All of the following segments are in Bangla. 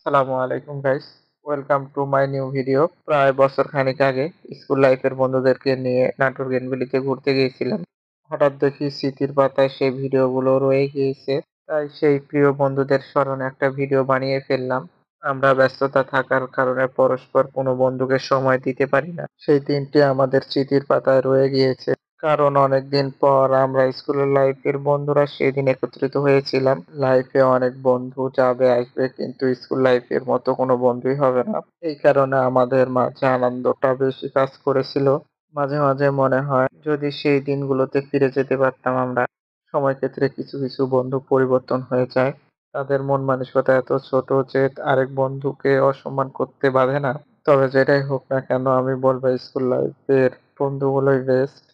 আসসালামু আলাইকুম guys, welcome to my new video. প্রায় বছর খানেক আগে স্কুল লাইফের বন্ধুদেরকে নিয়ে নাটোর গেনভ্যালিতে ঘুরতে গিয়েছিলাম। হঠাৎ দেখি স্মৃতির পাতায় সেই ভিডিওগুলো রয়ে গিয়েছে। তাই সেই প্রিয় বন্ধুদের স্মরণে একটা ভিডিও বানিয়ে ফেললাম। আমরা ব্যস্ততা থাকার কারণে পরস্পর কোনো বন্ধুকে সময় দিতে পারি না, সেই দিনটি আমাদের স্মৃতির পাতায় রয়ে গিয়েছে। কারণ অনেকদিন পর আমরা স্কুলের লাইফের বন্ধুরা সেদিন একত্রিত হয়েছিলাম। লাইফে অনেক বন্ধু যাবে আসবে, কিন্তু স্কুল লাইফের মতো কোনো বন্ধুই হবে না। এই কারণে আমাদের মাঝে আনন্দটা বেশি কাজ করেছিল। মাঝে মাঝে মনে হয় যদি সেই দিনগুলোতে ফিরে যেতে পারতাম আমরা। সময় ক্ষেত্রে কিছু কিছু বন্ধু পরিবর্তন হয়ে যায়। তাদের মন মানসিকতা এত ছোট যে আরেক বন্ধুকে অসম্মান করতে বাধে না। তবে যেটাই হোক না কেন, আমি বলবো স্কুল লাইফের বন্ধুগুলোই বেস্ট।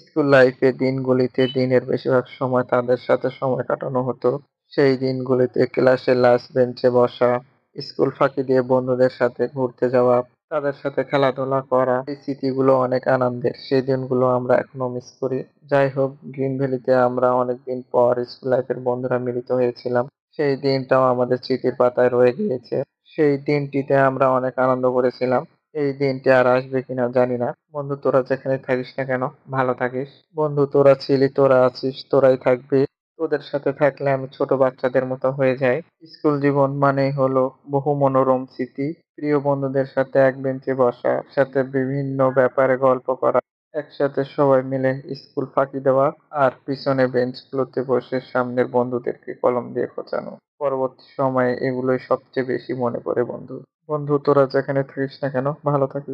স্কুল লাইফে দিনগুলিতে দিনের বেশিরভাগ সময় তাদের সাথে সময় কাটানো হতো। সেই দিনগুলিতে ক্লাসের লাস্ট বেঞ্চে বসা, স্কুল ফাঁকি দিয়ে বন্ধুদের সাথে ঘুরতে যাওয়া, তাদের সাথে খেলাধুলা করা, এই স্মৃতিগুলো অনেক আনন্দের। সেই দিনগুলো আমরা এখনো মিস করি। যাই হোক, গ্রিন ভ্যালিতে আমরা অনেকদিন পর স্কুল লাইফের বন্ধুরা মিলিত হয়েছিলাম। সেই দিনটাও আমাদের স্মৃতির পাতায় রয়ে গিয়েছে। সেই দিনটিতে আমরা অনেক আনন্দ করেছিলাম। এই দিনটি আর আসবে কিনা জানি না। বন্ধু, তোরা যেখানে থাকিস না কেন, ভালো থাকিস। বন্ধু, তোরা ছিলি, তোরা আছিস, তোরাই থাকবি। তোদের সাথে থাকলে আমি ছোট বাচ্চাদের মতো হয়ে যাই। স্কুল জীবন মানেই হলো বহু মনোরম স্মৃতি। প্রিয় বন্ধুদের সাথে এক বেঞ্চে বসা, সাথে বিভিন্ন ব্যাপারে গল্প করা, একসাথে সবাই মিলে স্কুল ফাঁকি দেওয়া, আর পিছনে বেঞ্চগুলোতে বসে সামনের বন্ধুদেরকে কলম দিয়ে খোঁচানো। পরবর্তী সময়ে এগুলোই সবচেয়ে বেশি মনে পড়ে বন্ধু। বন্ধু, তোরা যেখানে থাকিস না কেন, ভালো থাকিস।